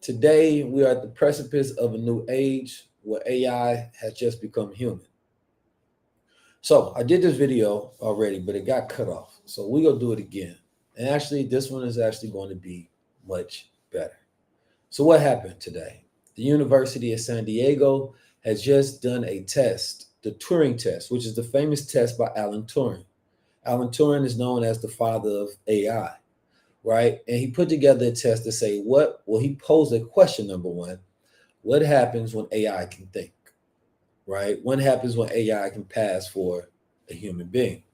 Today, we are at the precipice of a new age where AI has just become human. So I did this video already, but it got cut off. So we're going to do it again. And actually, this one is actually going to be much better. So what happened today? The University of San Diego has just done a test, the Turing Test, which is the famous test by Alan Turing. Alan Turing is known as the father of AI, right? And he put together a test to say he posed a question, number one, what happens when AI can think, right? What happens when AI can pass for a human being?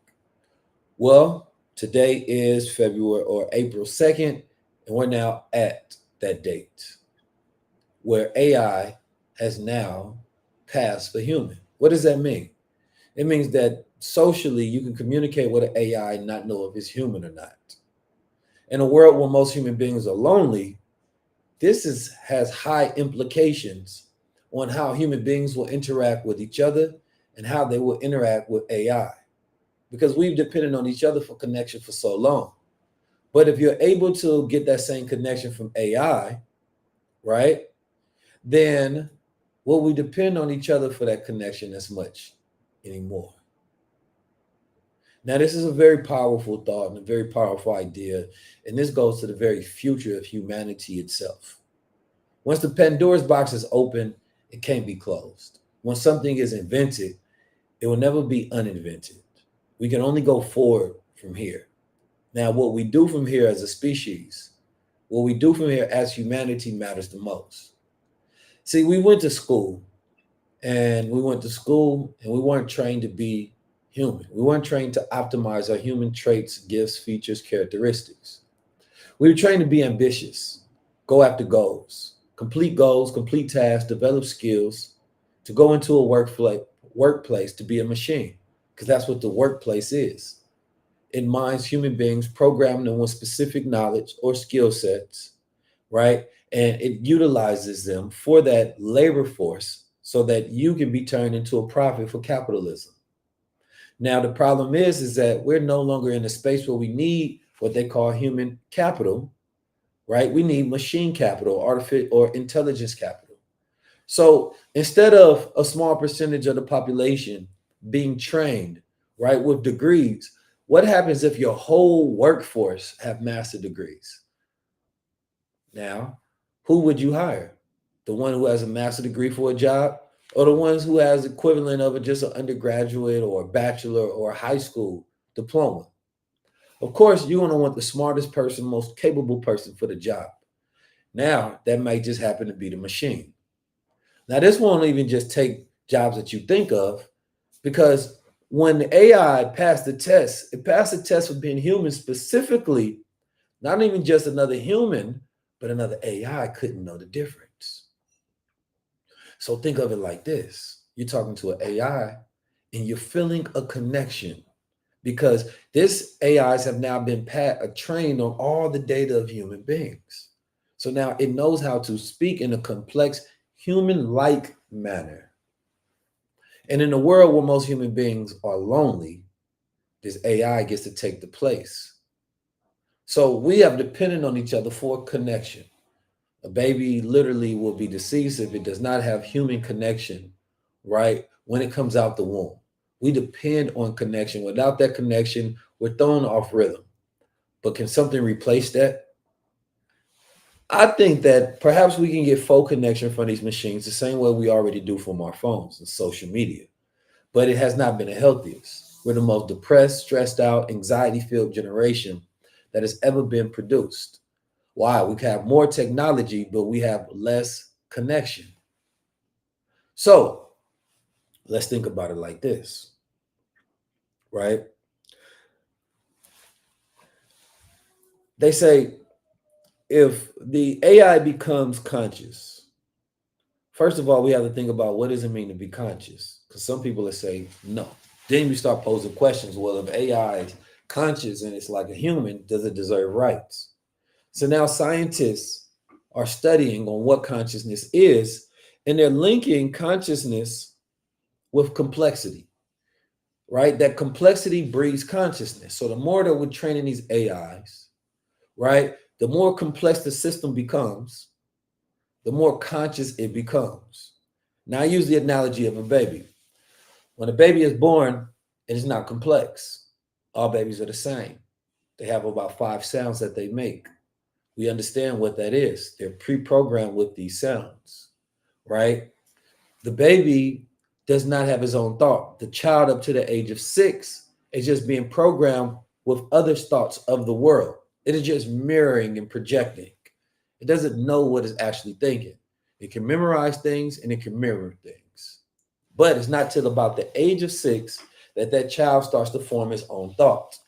Well, today is February or April 2nd, and we're now at that date where AI has now passed for human. What does that mean? It means that socially you can communicate with an AI and not know if it's human or not. In a world where most human beings are lonely, has high implications on how human beings will interact with each other and how they will interact with AI, because we've depended on each other for connection for so long. But if you're able to get that same connection from AI, right, then will we depend on each other for that connection as much anymore? Now, this is a very powerful thought and a very powerful idea, and this goes to the very future of humanity itself. Once the Pandora's box is open, it can't be closed. When something is invented, it will never be uninvented. We can only go forward from here. Now, what we do from here as a species, what we do from here as humanity matters the most. See, we went to school and we weren't trained to be human. We weren't trained to optimize our human traits, gifts, features, characteristics. We were trained to be ambitious, go after goals, complete tasks, develop skills, to go into a workplace to be a machine, because that's what the workplace is. It mines human beings, programming them with specific knowledge or skill sets, right? And it utilizes them for that labor force so that you can be turned into a profit for capitalism. Now, the problem is that we're no longer in a space where we need what they call human capital, right? We need machine capital, artificial or intelligence capital. So instead of a small percentage of the population being trained, right, with degrees, what happens if your whole workforce have master degrees? Now, who would you hire? The one who has a master degree for a job, or the ones who has equivalent of just an undergraduate or a bachelor or a high school diploma? Of course, you're going to want the smartest person, most capable person for the job. Now, that might just happen to be the machine. Now, this won't even just take jobs that you think of, because when the AI passed the test, it passed the test for being human specifically, not even just another human, but another AI couldn't know the difference. So think of it like this. You're talking to an AI and you're feeling a connection, because this AIs have now been trained on all the data of human beings. So now it knows how to speak in a complex human-like manner. And in a world where most human beings are lonely, this AI gets to take the place. So we have depended on each other for connection. A baby literally will be deceased if it does not have human connection, right, when it comes out the womb. We depend on connection. Without that connection, we're thrown off rhythm. But can something replace that? I think that perhaps we can get full connection from these machines the same way we already do from our phones and social media. But it has not been the healthiest. We're the most depressed, stressed out, anxiety-filled generation that has ever been produced. Why? We have more technology, but we have less connection. So let's think about it like this, right? They say if the AI becomes conscious, first of all, we have to think about what does it mean to be conscious? Because some people will say no. Then we start posing questions. Well, if AI is conscious and it's like a human, does it deserve rights? So now scientists are studying on what consciousness is, and they're linking consciousness with complexity, right? That complexity breeds consciousness. So the more that we're training these AIs, right, the more complex the system becomes, the more conscious it becomes. Now, I use the analogy of a baby. When a baby is born, it is not complex. All babies are the same. They have about 5 sounds that they make. We understand what that is. They're pre-programmed with these sounds, right? The baby does not have his own thought. The child up to the age of 6 is just being programmed with other thoughts of the world. It is just mirroring and projecting. It doesn't know what it's actually thinking. It can memorize things and it can mirror things. But it's not till about the age of 6 that that child starts to form his own thoughts.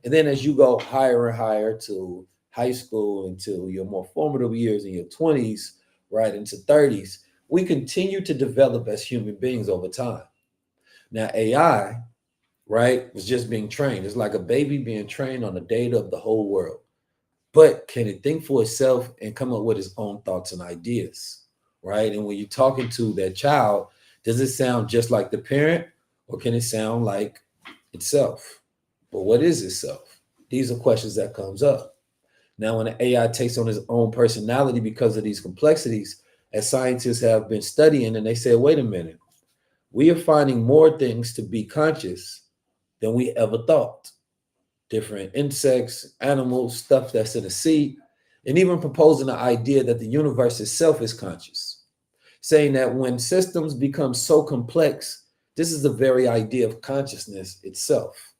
And then as you go higher and higher to high school until your more formative years in your 20s, right, into 30s, we continue to develop as human beings over time. Now, AI, right, was just being trained. It's like a baby being trained on the data of the whole world. But can it think for itself and come up with its own thoughts and ideas, right? And when you're talking to that child, does it sound just like the parent or can it sound like itself? But what is itself? These are questions that comes up. Now, when an AI takes on its own personality because of these complexities, as scientists have been studying, and they say, wait a minute, we are finding more things to be conscious than we ever thought. Different insects, animals, stuff that's in the sea, and even proposing the idea that the universe itself is conscious, saying that when systems become so complex, this is the very idea of consciousness itself.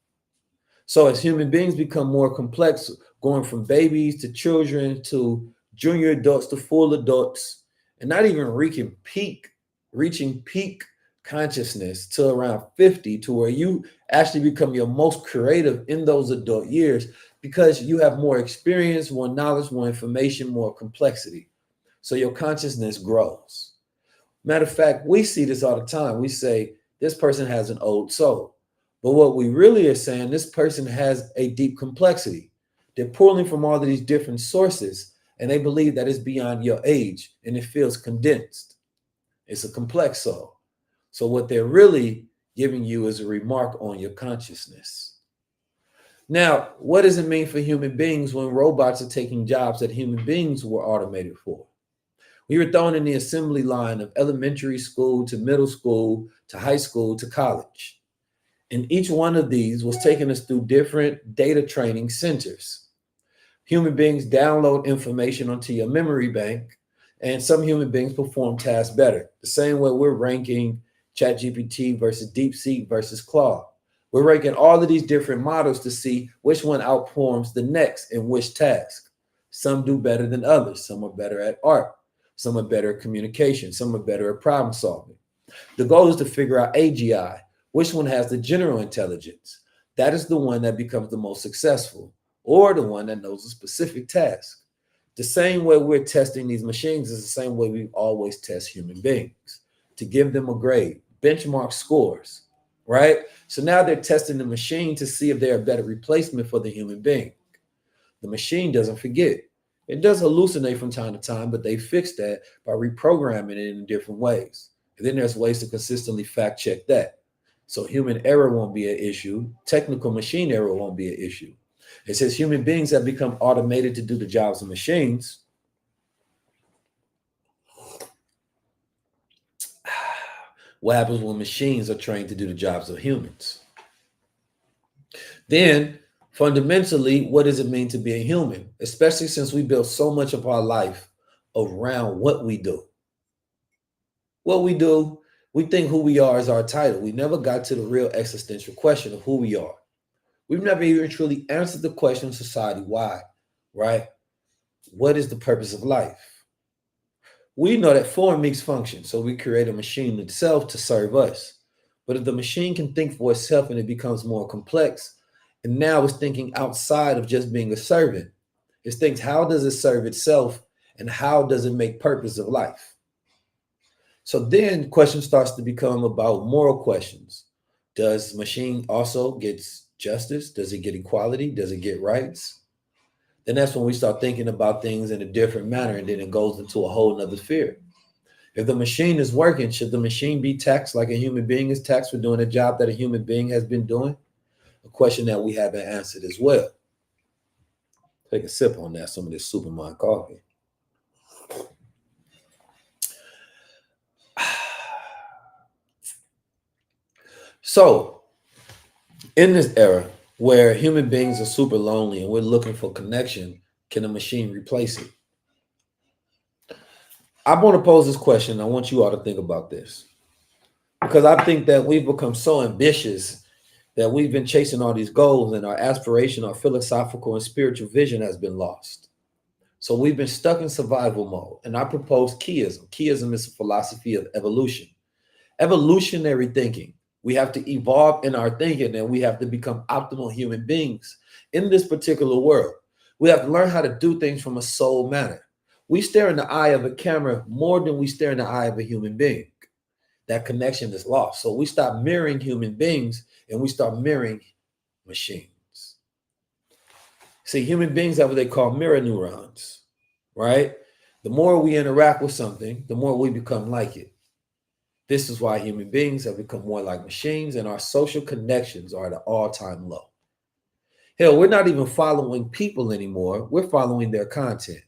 So as human beings become more complex, going from babies to children to junior adults to full adults, and not even reaching peak consciousness till around 50, to where you actually become your most creative in those adult years because you have more experience, more knowledge, more information, more complexity. So your consciousness grows. Matter of fact, we see this all the time. We say this person has an old soul. But what we really are saying, this person has a deep complexity. They're pulling from all of these different sources, and they believe that it's beyond your age, and it feels condensed. It's a complex soul. So what they're really giving you is a remark on your consciousness. Now, what does it mean for human beings when robots are taking jobs that human beings were automated for? We were thrown in the assembly line of elementary school to middle school to high school to college. And each one of these was taking us through different data training centers. Human beings download information onto your memory bank, and some human beings perform tasks better. The same way we're ranking ChatGPT versus DeepSeek versus Claude. We're ranking all of these different models to see which one outperforms the next in which task. Some do better than others. Some are better at art. Some are better at communication. Some are better at problem solving. The goal is to figure out AGI, which one has the general intelligence. That is the one that becomes the most successful, or the one that knows a specific task. The same way we're testing these machines is the same way we always test human beings, to give them a grade, benchmark scores, right? So now they're testing the machine to see if they're a better replacement for the human being. The machine doesn't forget. It does hallucinate from time to time, but they fix that by reprogramming it in different ways. And then there's ways to consistently fact check that. So human error won't be an issue. Technical machine error won't be an issue. It says human beings have become automated to do the jobs of machines. What happens when machines are trained to do the jobs of humans? Then, fundamentally, what does it mean to be a human? Especially since we build so much of our life around what we do. What we do, we think who we are is our title. We never got to the real existential question of who we are. We've never even truly answered the question of society, why, right? What is the purpose of life? We know that form meets function, so we create a machine itself to serve us. But if the machine can think for itself and it becomes more complex, and now it's thinking outside of just being a servant, it thinks, how does it serve itself and how does it make purpose of life? So then question starts to become about moral questions. Does machine also get justice? Does it get equality? Does it get rights? Then that's when we start thinking about things in a different manner, and then it goes into a whole nother sphere. If the machine is working, should the machine be taxed like a human being is taxed for doing a job that a human being has been doing? A question that we haven't answered as well. Take a sip on that, some of this Superman coffee. So in this era where human beings are super lonely and we're looking for connection, can a machine replace it? I want to pose this question. I want you all to think about this because I think that we've become so ambitious that we've been chasing all these goals and our aspiration, our philosophical and spiritual vision has been lost. So we've been stuck in survival mode. And I propose Keyism. Keyism is a philosophy of evolution, evolutionary thinking. We have to evolve in our thinking and we have to become optimal human beings in this particular world. We have to learn how to do things from a soul manner. We stare in the eye of a camera more than we stare in the eye of a human being. That connection is lost. So we stop mirroring human beings and we start mirroring machines. See, human beings have what they call mirror neurons, right? The more we interact with something, the more we become like it. This is why human beings have become more like machines and our social connections are at an all-time low. Hell, we're not even following people anymore. We're following their content.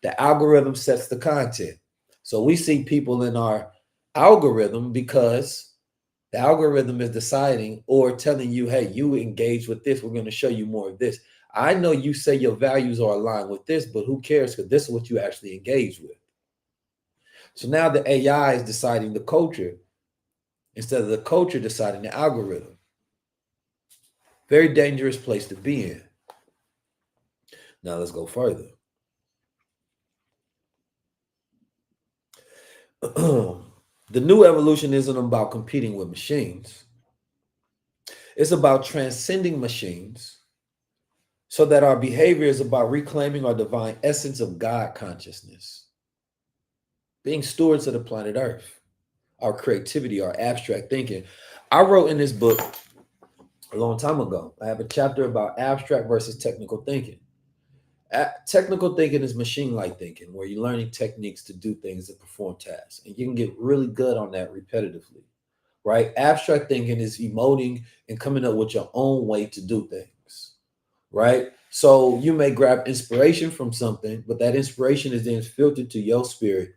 The algorithm sets the content. So we see people in our algorithm because the algorithm is deciding or telling you, hey, you engage with this. We're going to show you more of this. I know you say your values are aligned with this, but who cares? Because this is what you actually engage with. So now the AI is deciding the culture instead of the culture deciding the algorithm. Very dangerous place to be in. Now let's go further. The new evolution isn't about competing with machines. It's about transcending machines so that our behavior is about reclaiming our divine essence of God consciousness, being stewards of the planet Earth, our creativity, our abstract thinking. I wrote in this book a long time ago, I have a chapter about abstract versus technical thinking. Technical thinking is machine-like thinking, where you're learning techniques to do things that perform tasks, and you can get really good on that repetitively, right? Abstract thinking is emoting and coming up with your own way to do things, right? So you may grab inspiration from something, but that inspiration is then filtered to your spirit,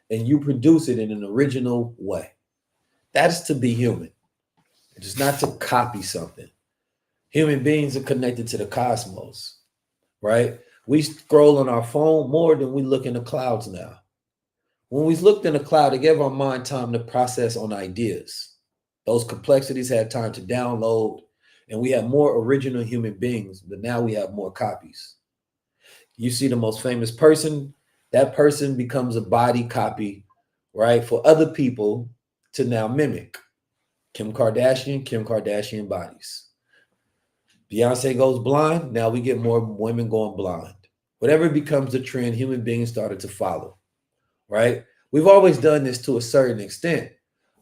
and you produce it in an original way. That's to be human. It's not to copy something. Human beings are connected to the cosmos, right? We scroll on our phone more than we look in the clouds now. When we looked in the cloud, it gave our mind time to process on ideas. Those complexities had time to download, and we have more original human beings, but now we have more copies. You see the most famous person, that person becomes a body copy, right, for other people to now mimic. Kim Kardashian bodies. Beyonce goes blind, now we get more women going blind. Whatever becomes the trend, human beings started to follow, right? We've always done this to a certain extent,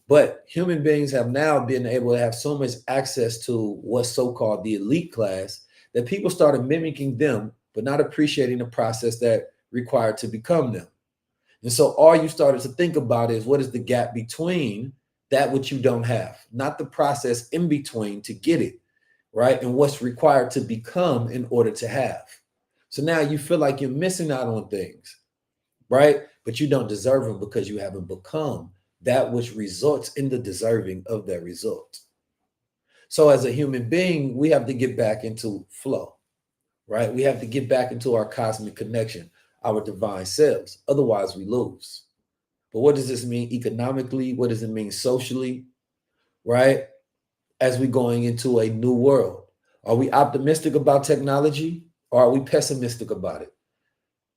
but human beings have now been able to have so much access to what's so-called the elite class that people started mimicking them, but not appreciating the process that required to become them. And so all you started to think about is what is the gap between that which you don't have, not the process in between to get it, right? And what's required to become in order to have. So now you feel like you're missing out on things, right? But you don't deserve them because you haven't become that which results in the deserving of that result. So as a human being, we have to get back into flow, right? We have to get back into our cosmic connection, our divine selves. Otherwise, we lose. But what does this mean economically? What does it mean socially, right? As we're going into a new world. Are we optimistic about technology or are we pessimistic about it,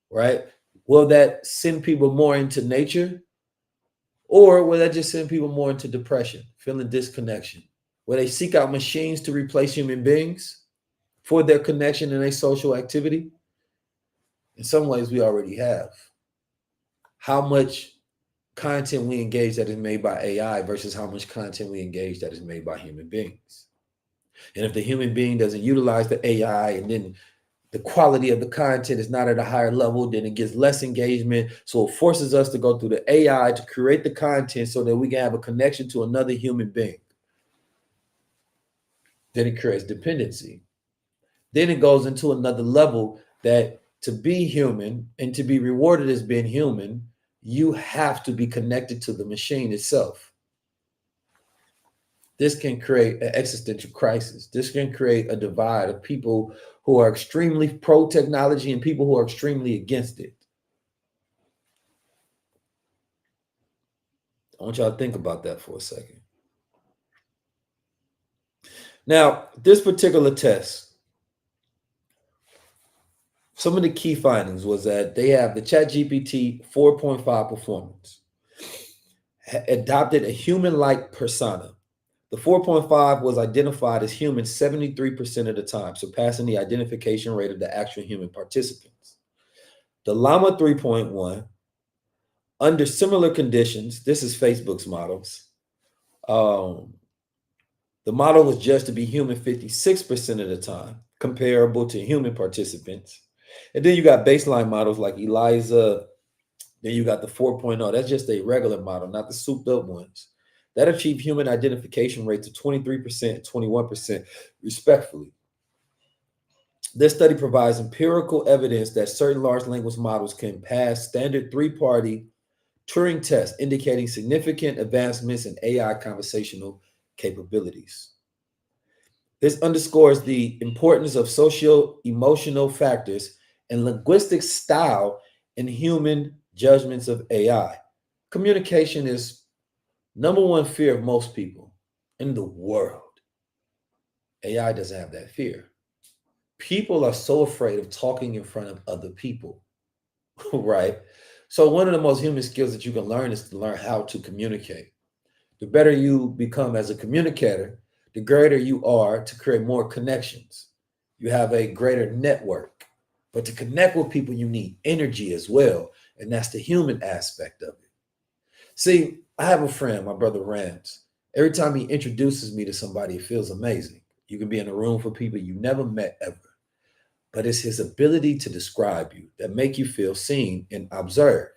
right? Will that send people more into nature or will that just send people more into depression, feeling disconnection? Will they seek out machines to replace human beings for their connection and their social activity? In some ways, we already have. How much content we engage that is made by AI versus how much content we engage that is made by human beings. And if the human being doesn't utilize the AI and then the quality of the content is not at a higher level, then it gets less engagement. So it forces us to go through the AI to create the content so that we can have a connection to another human being. Then it creates dependency. Then it goes into another level that to be human and to be rewarded as being human, you have to be connected to the machine itself. This can create an existential crisis. This can create a divide of people who are extremely pro technology and people who are extremely against it. I want y'all to think about that for a second. Now, this particular test, some of the key findings was that they have the ChatGPT 4.5 performance, adopted a human-like persona. The 4.5 was identified as human 73% of the time, surpassing the identification rate of the actual human participants. The Llama 3.1, under similar conditions, this is Facebook's models. The model was judged to be human 56% of the time, comparable to human participants. And then you got baseline models like Eliza. Then you got the 4.0. That's just a regular model, not the souped up ones. That achieved human identification rates of 23% and 21%, respectively. This study provides empirical evidence that certain large language models can pass standard three-party Turing Test, indicating significant advancements in AI conversational capabilities. This underscores the importance of socio-emotional factors and linguistic style in human judgments of AI. Communication is number one fear of most people in the world. AI doesn't have that fear. People are so afraid of talking in front of other people, right? So one of the most human skills that you can learn is to learn how to communicate. The better you become as a communicator, the greater you are to create more connections. You have a greater network. But to connect with people, you need energy as well. And that's the human aspect of it. See, I have a friend, my brother Rams. Every time he introduces me to somebody, it feels amazing. You can be in a room for people you never met ever. But it's his ability to describe you that make you feel seen and observed.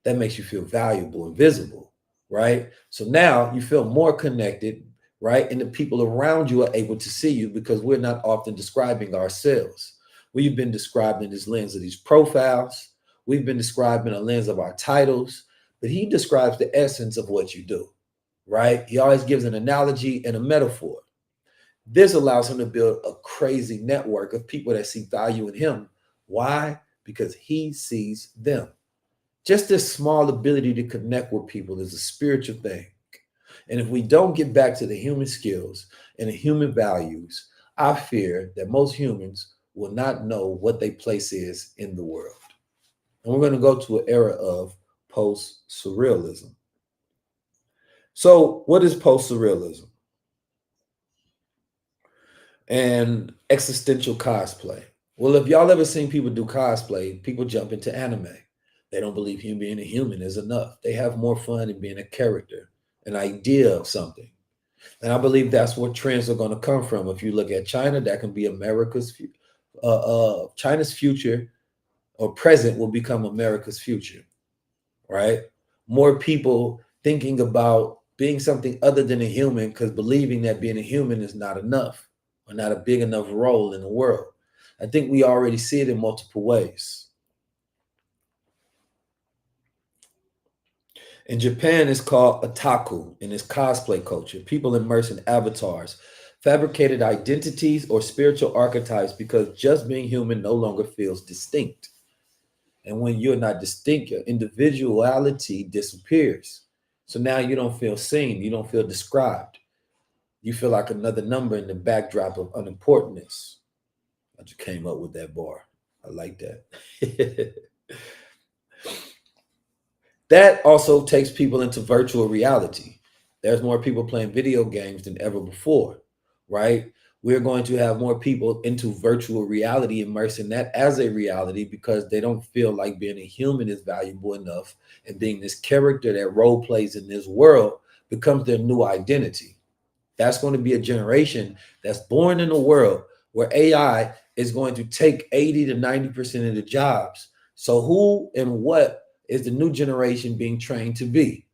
That makes you feel valuable and visible, right? So now you feel more connected, right? And the people around you are able to see you because we're not often describing ourselves. We've been described in this lens of these profiles. We've been described in a lens of our titles, but he describes the essence of what you do, right? He always gives an analogy and a metaphor. This allows him to build a crazy network of people that see value in him. Why? Because he sees them. Just this small ability to connect with people is a spiritual thing. And if we don't get back to the human skills and the human values, I fear that most humans will not know what their place is in the world. And we're going to go to an era of post-surrealism. So what is post-surrealism? And existential cosplay. Well, if y'all ever seen people do cosplay, people jump into anime. They don't believe being a human is enough. They have more fun in being a character, an idea of something. And I believe that's where trends are going to come from. If you look at China, that can be China's future or present will become America's future, right? More people thinking about being something other than a human because believing that being a human is not enough or not a big enough role in the world. I think we already see it in multiple ways. In Japan, it's called otaku, and it's cosplay culture. People immerse in avatars, fabricated identities, or spiritual archetypes because just being human no longer feels distinct. And when you're not distinct, your individuality disappears. So now you don't feel seen, you don't feel described. You feel like another number in the backdrop of unimportantness. I just came up with that bar. I like that. That also takes people into virtual reality. There's more people playing video games than ever before, right? We're going to have more people into virtual reality, immersing that as a reality because they don't feel like being a human is valuable enough, and being this character that role plays in this world becomes their new identity. That's going to be a generation that's born in a world where AI is going to take 80 to 90% of the jobs. So who and what is the new generation being trained to be?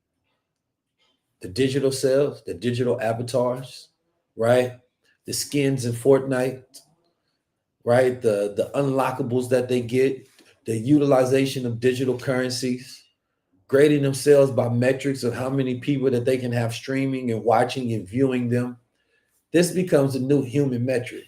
The digital selves, the digital avatars, right? The skins in Fortnite, right? The unlockables that they get, the utilization of digital currencies, grading themselves by metrics of how many people that they can have streaming and watching and viewing them. This becomes a new human metric.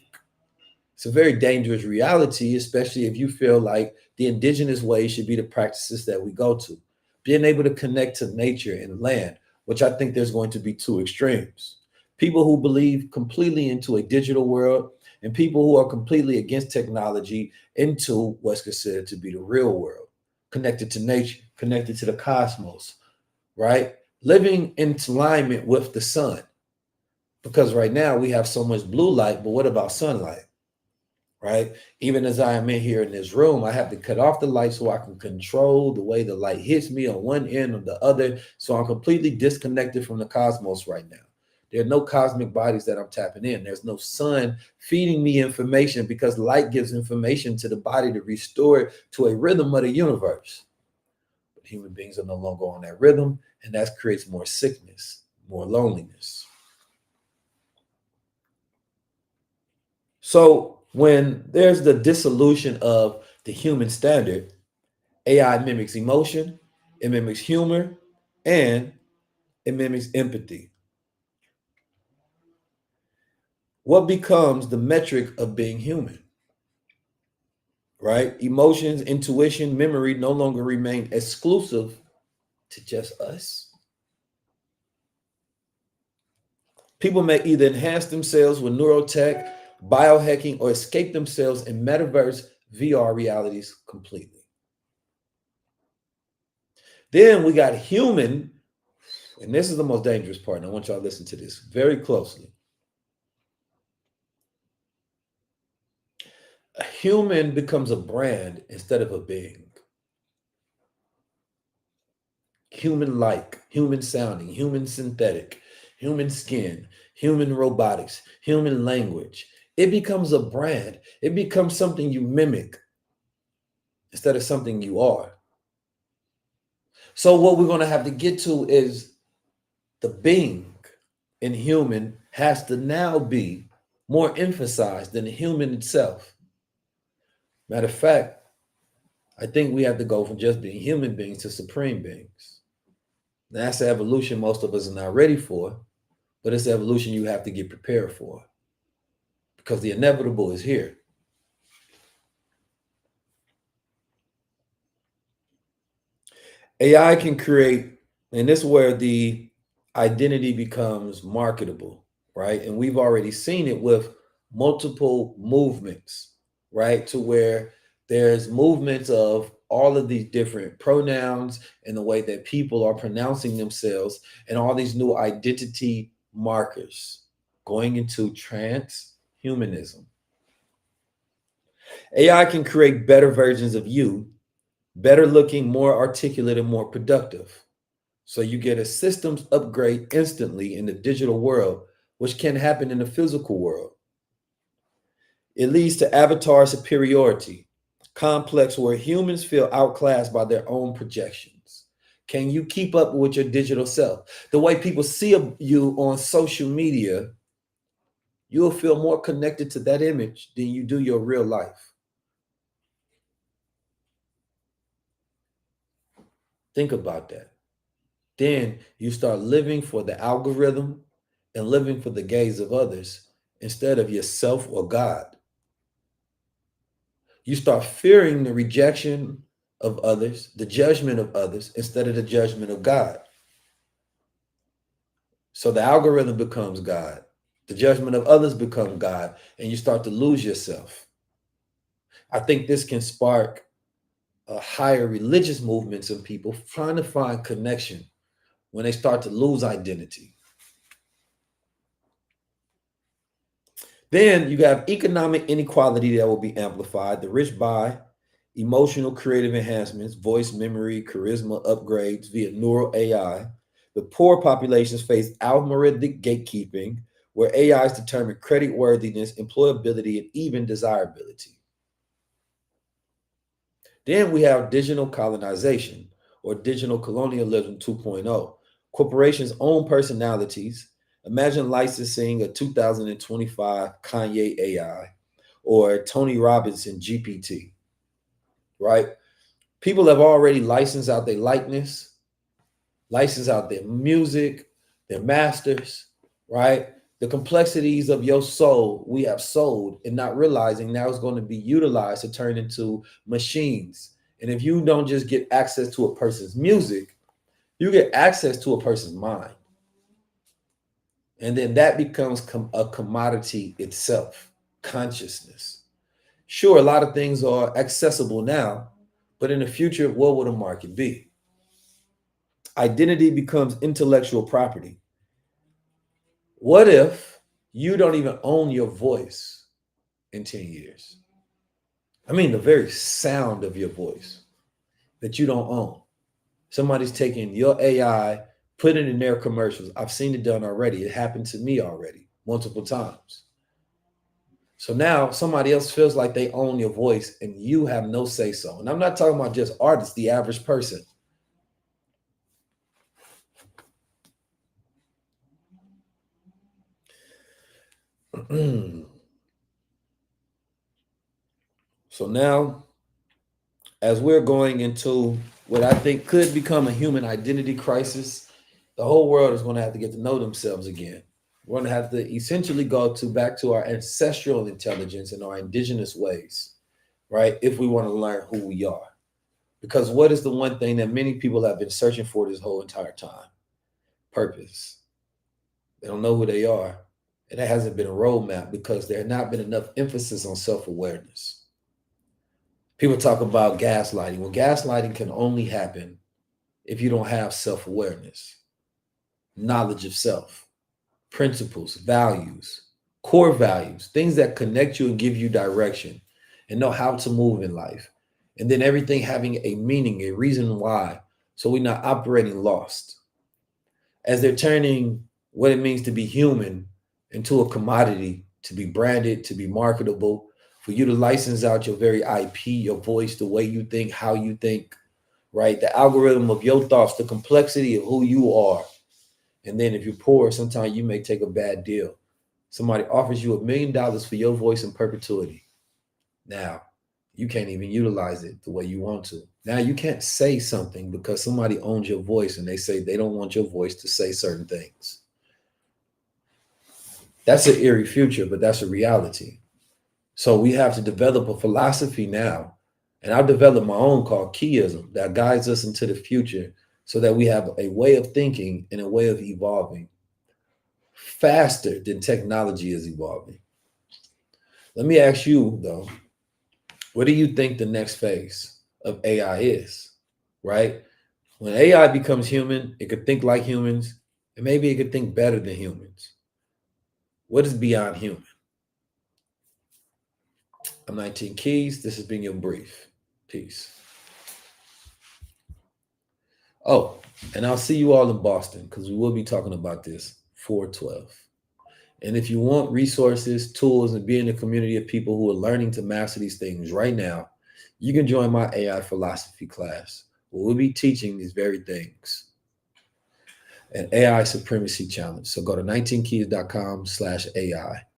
It's a very dangerous reality, especially if you feel like the indigenous ways should be the practices that we go to. Being able to connect to nature and land, which I think there's going to be two extremes. People who believe completely into a digital world and people who are completely against technology into what's considered to be the real world, connected to nature, connected to the cosmos, right? Living in alignment with the sun. Because right now we have so much blue light, but what about sunlight? Right? Even as I am in here in this room, I have to cut off the light so I can control the way the light hits me on one end or the other. So I'm completely disconnected from the cosmos right now. There are no cosmic bodies that I'm tapping in. There's no sun feeding me information because light gives information to the body to restore it to a rhythm of the universe. But human beings are no longer on that rhythm, and that creates more sickness, more loneliness. So when there's the dissolution of the human standard, AI mimics emotion, it mimics humor, and it mimics empathy. What becomes the metric of being human? Right? Emotions, intuition, memory no longer remain exclusive to just us. People may either enhance themselves with neurotech, biohacking, or escape themselves in metaverse VR realities completely. Then we got human, and this is the most dangerous part, and I want y'all to listen to this very closely. A human becomes a brand instead of a being. Human like, human sounding, human synthetic, human skin, human robotics, human language. It becomes a brand. It becomes something you mimic instead of something you are. So, what we're going to have to get to is the being in human has to now be more emphasized than the human itself. Matter of fact, I think we have to go from just being human beings to supreme beings. That's the evolution most of us are not ready for, but it's the evolution you have to get prepared for because the inevitable is here. AI can create, and this is where the identity becomes marketable, right? And we've already seen it with multiple movements, right? To where there's movements of all of these different pronouns and the way that people are pronouncing themselves and all these new identity markers going into transhumanism. AI can create better versions of you, better looking, more articulate, and more productive. So you get a systems upgrade instantly in the digital world, which can happen in the physical world. It leads to avatar superiority, complex where humans feel outclassed by their own projections. Can you keep up with your digital self? The way people see you on social media, you'll feel more connected to that image than you do your real life. Think about that. Then you start living for the algorithm and living for the gaze of others instead of yourself or God. You start fearing the rejection of others, the judgment of others, instead of the judgment of God. So the algorithm becomes God. The judgment of others become God, and you start to lose yourself. I think this can spark a higher religious movements in people trying to find connection when they start to lose identity. Then you have economic inequality that will be amplified. The rich buy emotional creative enhancements, voice, memory, charisma upgrades via neural AI. The poor populations face algorithmic gatekeeping, where AIs determine credit worthiness, employability, and even desirability. Then we have digital colonization or digital colonialism 2.0. Corporations own personalities. Imagine licensing a 2025 Kanye AI or Tony Robinson GPT, right? People have already licensed out their likeness. license out their music, their masters, right? The complexities of your soul we have sold and not realizing now is going to be utilized to turn into machines. And if you don't just get access to a person's music, you get access to a person's mind. And then that becomes a commodity itself, consciousness. Sure, a lot of things are accessible now, but in the future, what will the market be? Identity becomes intellectual property. What if you don't even own your voice in 10 years? I mean, the very sound of your voice that you don't own. Somebody's taking your AI, put it in their commercials. I've seen it done already. It happened to me already multiple times. So now somebody else feels like they own your voice and you have no say so. And I'm not talking about just artists, the average person. So now, as we're going into what I think could become a human identity crisis, the whole world is going to have to get to know themselves again. We're going to have to essentially go back to our ancestral intelligence and our indigenous ways, right? If we want to learn who we are. Because what is the one thing that many people have been searching for this whole entire time? Purpose. They don't know who they are. And there hasn't been a roadmap because there has not been enough emphasis on self-awareness. People talk about gaslighting. Well, gaslighting can only happen if you don't have self-awareness, knowledge of self, principles, values, core values, things that connect you and give you direction and know how to move in life. And then everything having a meaning, a reason why. So we're not operating lost. As they're turning what it means to be human into a commodity, to be branded, to be marketable, for you to license out your very IP, your voice, the way you think, how you think, right? The algorithm of your thoughts, the complexity of who you are. And then if you're poor, sometimes you may take a bad deal. Somebody offers you $1 million for your voice in perpetuity. Now, you can't even utilize it the way you want to. Now you can't say something because somebody owns your voice and they say they don't want your voice to say certain things. That's an eerie future, but that's a reality. So we have to develop a philosophy now. And I've developed my own called Keyism that guides us into the future so that we have a way of thinking and a way of evolving faster than technology is evolving. Let me ask you, though, what do you think the next phase of AI is, right? When AI becomes human, it could think like humans, and maybe it could think better than humans. What is beyond human? I'm 19 Keys. This has been your brief. Peace. Oh, and I'll see you all in Boston because we will be talking about this 4/12. And if you want resources, tools, and be in a community of people who are learning to master these things right now, you can join my AI philosophy class where we'll be teaching these very things. An AI supremacy challenge. So go to 19keys.com/AI.